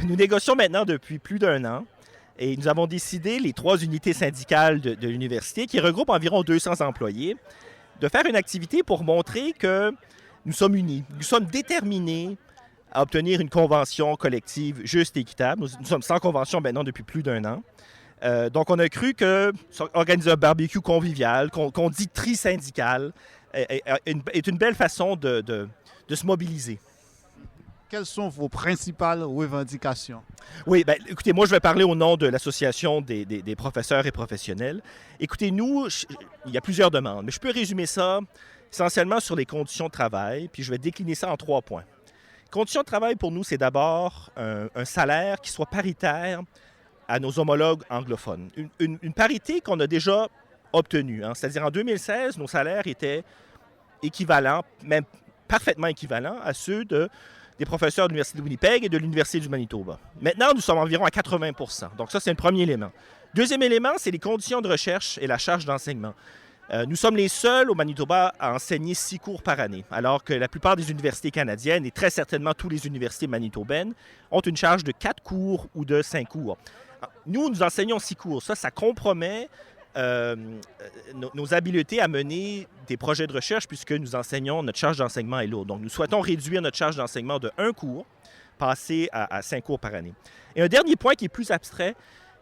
Nous négocions maintenant depuis plus d'un an et nous avons décidé, les 3 unités syndicales de l'université, qui regroupent environ 200 employés, de faire une activité pour montrer que nous sommes unis, nous sommes déterminés à obtenir une convention collective juste et équitable. Nous sommes sans convention maintenant depuis plus d'un an. Donc, on a cru que organiser un barbecue convivial, qu'on dit tri-syndical, est une belle façon de se mobiliser. Quelles sont vos principales revendications? Oui, bien, écoutez, moi, je vais parler au nom de l'Association des professeurs et professionnels. Écoutez, nous, il y a plusieurs demandes, mais je peux résumer ça essentiellement sur les conditions de travail, puis je vais décliner ça en 3 points. Conditions de travail, pour nous, c'est d'abord un salaire qui soit paritaire à nos homologues anglophones. Une parité qu'on a déjà obtenue, hein. C'est-à-dire, en 2016, nos salaires étaient équivalents, même parfaitement équivalents à ceux des professeurs de l'Université de Winnipeg et de l'Université du Manitoba. Maintenant, nous sommes environ à 80 %. Donc ça, c'est un premier élément. Deuxième élément, c'est les conditions de recherche et la charge d'enseignement. Nous sommes les seuls au Manitoba à enseigner 6 cours par année, alors que la plupart des universités canadiennes et très certainement toutes les universités manitobaines ont une charge de 4 cours ou de 5 cours. Nous, nous enseignons 6 cours. Ça compromet nos habiletés à mener des projets de recherche puisque nous enseignons, notre charge d'enseignement est lourde. Donc, nous souhaitons réduire notre charge d'enseignement de 1 cours, passer à 5 cours par année. Et un dernier point qui est plus abstrait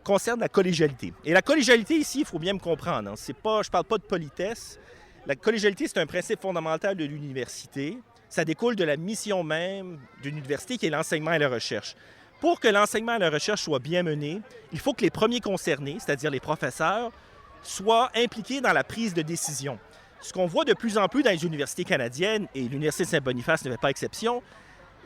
concerne la collégialité. Et la collégialité, ici, il faut bien me comprendre, hein, je ne parle pas de politesse. La collégialité, c'est un principe fondamental de l'université. Ça découle de la mission même d'une université qui est l'enseignement et la recherche. Pour que l'enseignement et la recherche soient bien menés, il faut que les premiers concernés, c'est-à-dire les professeurs, soient impliqués dans la prise de décision. Ce qu'on voit de plus en plus dans les universités canadiennes, et l'Université de Saint-Boniface ne fait pas exception,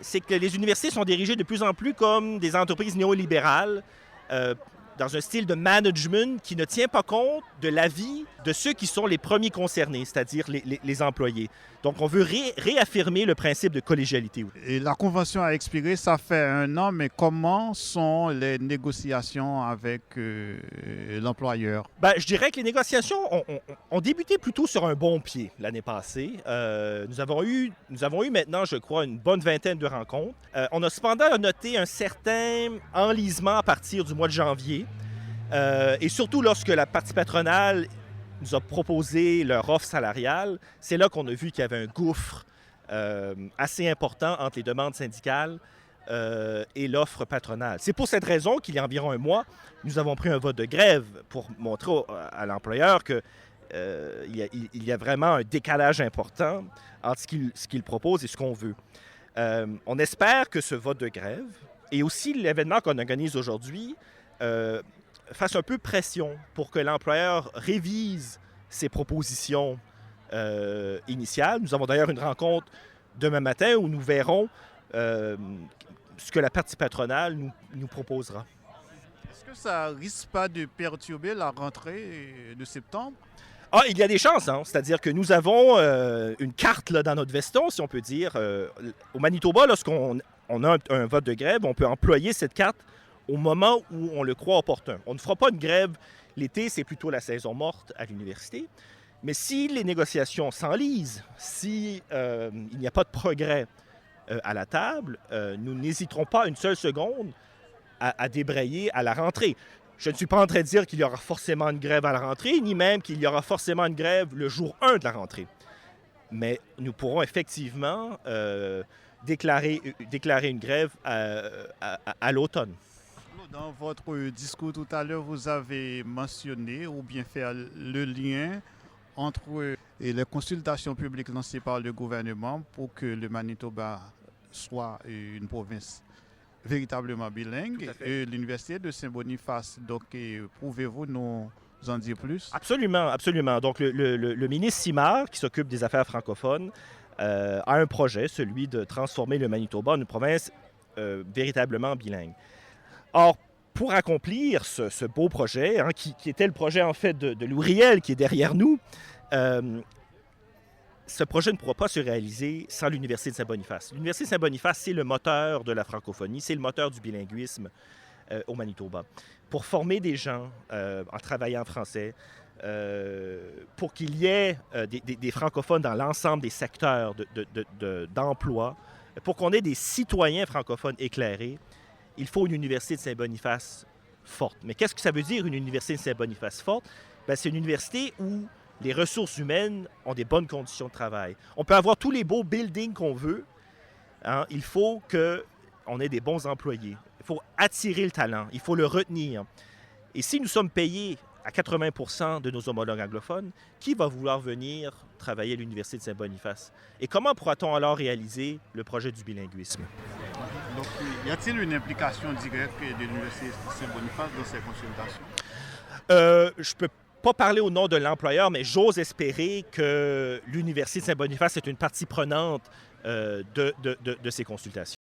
c'est que les universités sont dirigées de plus en plus comme des entreprises néolibérales, dans un style de management qui ne tient pas compte de l'avis de ceux qui sont les premiers concernés, c'est-à-dire les employés. Donc, on veut réaffirmer le principe de collégialité. Et la convention a expiré, ça fait 1 an, mais comment sont les négociations avec l'employeur? Bien, je dirais que les négociations ont débuté plutôt sur un bon pied l'année passée. Nous avons eu maintenant, je crois, une bonne vingtaine de rencontres. On a cependant noté un certain enlisement à partir du mois de janvier. Et surtout lorsque la partie patronale nous a proposé leur offre salariale, c'est là qu'on a vu qu'il y avait un gouffre assez important entre les demandes syndicales et l'offre patronale. C'est pour cette raison qu'il y a environ un mois, nous avons pris un vote de grève pour montrer à l'employeur qu'il y a vraiment un décalage important entre ce qu'il propose et ce qu'on veut. On espère que ce vote de grève et aussi l'événement qu'on organise aujourd'hui fasse un peu pression pour que l'employeur révise ses propositions initiales. Nous avons d'ailleurs une rencontre demain matin où nous verrons ce que la partie patronale nous proposera. Est-ce que ça risque pas de perturber la rentrée de septembre? Ah, il y a des chances, hein? C'est-à-dire que nous avons une carte là, dans notre veston, si on peut dire. Au Manitoba, lorsqu'on a un vote de grève, on peut employer cette carte au moment où on le croit opportun. On ne fera pas une grève l'été, c'est plutôt la saison morte à l'université. Mais si les négociations s'enlisent, si il n'y a pas de progrès à la table, nous n'hésiterons pas une seule seconde à débrayer à la rentrée. Je ne suis pas en train de dire qu'il y aura forcément une grève à la rentrée, ni même qu'il y aura forcément une grève le jour 1 de la rentrée. Mais nous pourrons effectivement déclarer une grève à l'automne. Dans votre discours tout à l'heure, vous avez mentionné ou bien fait le lien entre les consultations publiques lancées par le gouvernement pour que le Manitoba soit une province véritablement bilingue et l'Université de Saint-Boniface. Donc, pouvez-vous nous en dire plus? Absolument, absolument. Donc, le ministre Simard, qui s'occupe des affaires francophones, a un projet, celui de transformer le Manitoba en une province véritablement bilingue. Or, pour accomplir ce beau projet, hein, qui était le projet en fait de Louis Riel, qui est derrière nous, ce projet ne pourra pas se réaliser sans l'Université de Saint-Boniface. L'Université de Saint-Boniface, c'est le moteur de la francophonie, c'est le moteur du bilinguisme au Manitoba. Pour former des gens en travaillant en français, pour qu'il y ait des francophones dans l'ensemble des secteurs d'emploi, pour qu'on ait des citoyens francophones éclairés, il faut une université de Saint-Boniface forte. Mais qu'est-ce que ça veut dire, une université de Saint-Boniface forte? Bien, c'est une université où les ressources humaines ont des bonnes conditions de travail. On peut avoir tous les beaux buildings qu'on veut. Hein? Il faut qu'on ait des bons employés. Il faut attirer le talent. Il faut le retenir. Et si nous sommes payés à 80% de nos homologues anglophones, qui va vouloir venir travailler à l'Université de Saint-Boniface? Et comment pourra-t-on alors réaliser le projet du bilinguisme? Donc, y a-t-il une implication directe de l'Université de Saint-Boniface dans ces consultations? Je peux pas parler au nom de l'employeur, mais j'ose espérer que l'Université de Saint-Boniface est une partie prenante de ces consultations.